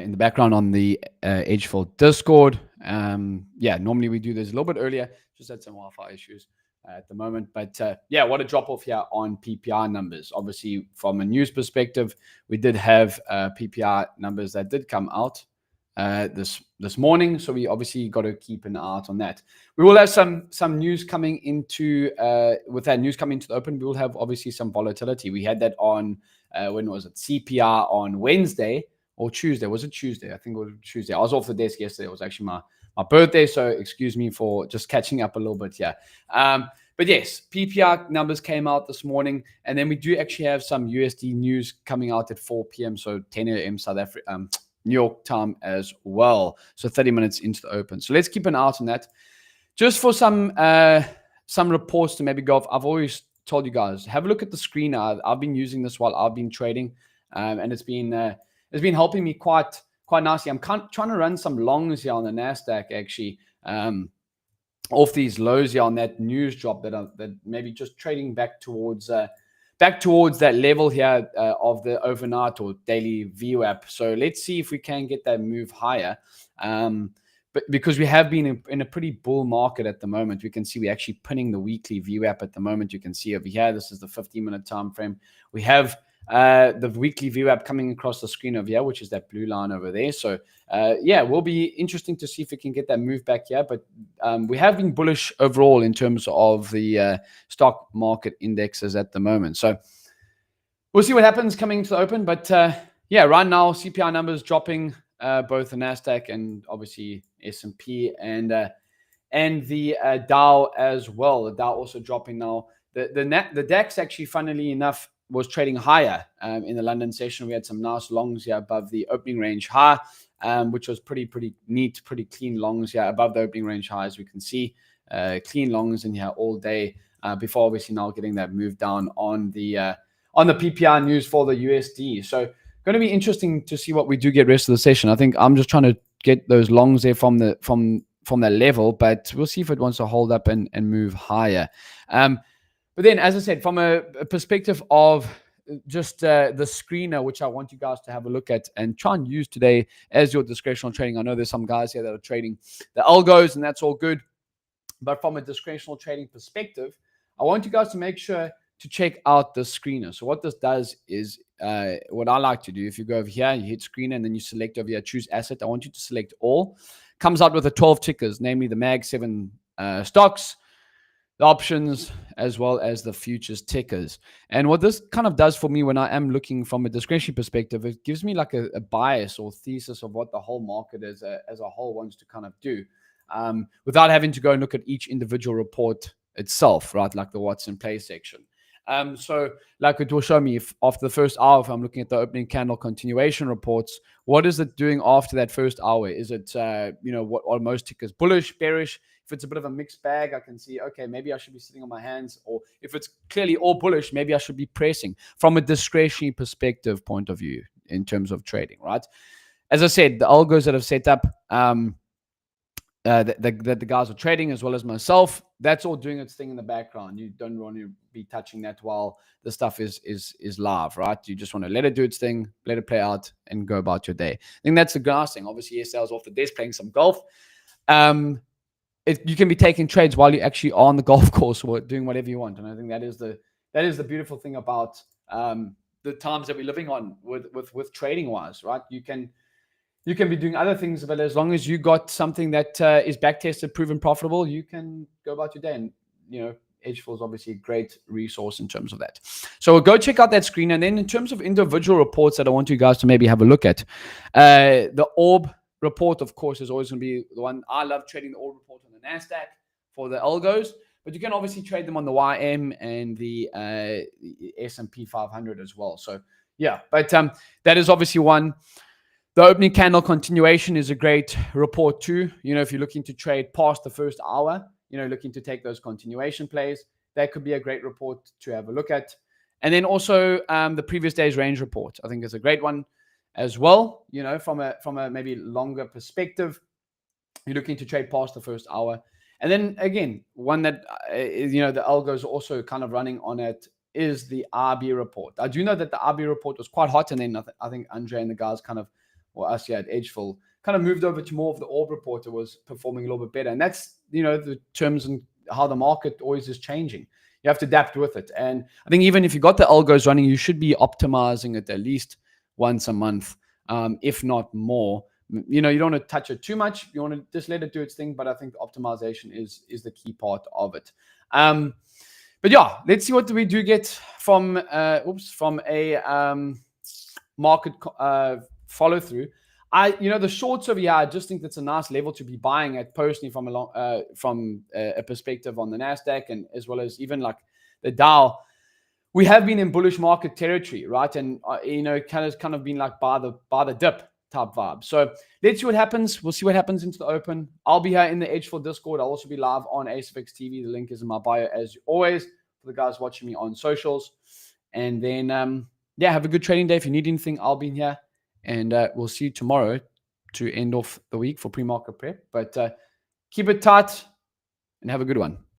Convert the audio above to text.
in the background on the edgeful Discord. Normally we do this a little bit earlier. Just had some Wi-Fi issues at the moment. But what a drop off here on PPI numbers. Obviously, from a news perspective, we did have PPI numbers that did come out this morning. So we obviously got to keep an eye out on that. We will have some news coming into with that news coming to the open. We will have obviously some volatility. We had that on when was it? CPR on Wednesday or Tuesday. Was it Tuesday? I think it was Tuesday. I was off the desk yesterday. It was actually my birthday, so excuse me for just catching up a little bit here. But yes, PPI numbers came out this morning, and then we do actually have some USD news coming out at 4 p.m. So 10 a.m. South Africa, New York time as well. So 30 minutes into the open. So let's keep an eye out on that. Just for some reports to maybe go off. I've always told you guys, have a look at the screen. I've been using this while I've been trading, and it's been helping me quite nicely. I'm trying to run some longs here on the Nasdaq actually, off these lows here on that news drop that maybe just trading back towards that level here of the overnight or daily VWAP. So let's see if we can get that move higher. But because we have been in a pretty bull market at the moment, we can see we're actually pinning the weekly VWAP at the moment. You can see over here, this is the 15-minute time frame. We have the weekly VWAP coming across the screen over here, which is that blue line over there. So will be interesting to see if we can get that move back here. But we have been bullish overall in terms of the stock market indexes at the moment. So we'll see what happens coming to the open. But right now CPI numbers dropping, both the Nasdaq and obviously S&P and the Dow as well. The Dow also dropping now. The DAX actually, funnily enough, was trading higher in the London session. We had some nice longs here above the opening range high, which was pretty neat, pretty clean longs here above the opening range high, as we can see. Clean longs in here all day before obviously now getting that move down on the PPI news for the USD. So going to be interesting to see what we do get rest of the session. I think I'm just trying to get those longs there from that level, but we'll see if it wants to hold up and move higher. But then, as I said, from a perspective of just the screener, which I want you guys to have a look at and try and use today as your discretional trading. I know there's some guys here that are trading the algos, and that's all good. But from a discretional trading perspective, I want you guys to make sure to check out the screener. So what this does is, what I like to do, if you go over here, you hit screener, and then you select over here, choose asset. I want you to select all. Comes out with the 12 tickers, namely the MAG 7 stocks, the options, as well as the futures tickers. And what this kind of does for me when I am looking from a discretionary perspective, it gives me like a bias or thesis of what the whole market as a whole wants to kind of do, without having to go and look at each individual report itself, right? Like the what's in play section. So like it will show me if after the first hour, if I'm looking at the opening candle continuation reports, what is it doing after that first hour? Is it, what are most tickers bullish, bearish? If it's a bit of a mixed bag, I can see, okay, maybe I should be sitting on my hands. Or if it's clearly all bullish, maybe I should be pressing from a discretionary perspective point of view in terms of trading, right? As I said, the algos that I've set up, that the guys are trading, as well as myself, that's all doing its thing in the background. You don't want to be touching that while the stuff is live, right? You just want to let it do its thing, let it play out, and go about your day. I think that's the nice thing. Obviously, yesterday I was off the desk playing some golf. You can be taking trades while you actually are on the golf course or doing whatever you want, and I think that is the beautiful thing about the times that we're living on with trading wise, right? You can be doing other things, but as long as you got something that is back tested, proven profitable, you can go about your day. And edgeful is obviously a great resource in terms of that. So go check out that screen. And then in terms of individual reports that I want you guys to maybe have a look at, the orb report, of course, is always going to be the one. I love trading the orb report on the Nasdaq for the algos, but you can obviously trade them on the YM and the S&P 500 as well. So yeah, but that is obviously one. The opening candle continuation is a great report too. If you're looking to trade past the first hour, looking to take those continuation plays, that could be a great report to have a look at. And then also the previous day's range report, I think is a great one as well. From a maybe longer perspective, you're looking to trade past the first hour. And then again, one that the algos are also kind of running on it is the RB report. I do know that the RB report was quite hot, and then I think Andre and the guys kind of or us here at Edgeful, kind of moved over to more of the orb reporter, was performing a little bit better. And that's, the terms and how the market always is changing. You have to adapt with it. And I think even if you got the algos running, you should be optimizing it at least once a month, if not more. You don't want to touch it too much. You want to just let it do its thing. But I think the optimization is the key part of it. But yeah, let's see what we do get from a market follow through. The shorts over here, I just think that's a nice level to be buying at personally from a perspective on the Nasdaq, and as well as even like the Dow. We have been in bullish market territory, right? And kind of been like by the dip type vibe. So let's see what happens. We'll see what happens into the open. I'll be here in the Edgeful Discord. I'll also be live on ASFX TV. The link is in my bio as always for the guys watching me on socials. And then have a good trading day. If you need anything, I'll be in here. And we'll see you tomorrow to end off the week for pre-market prep. But keep it tight and have a good one.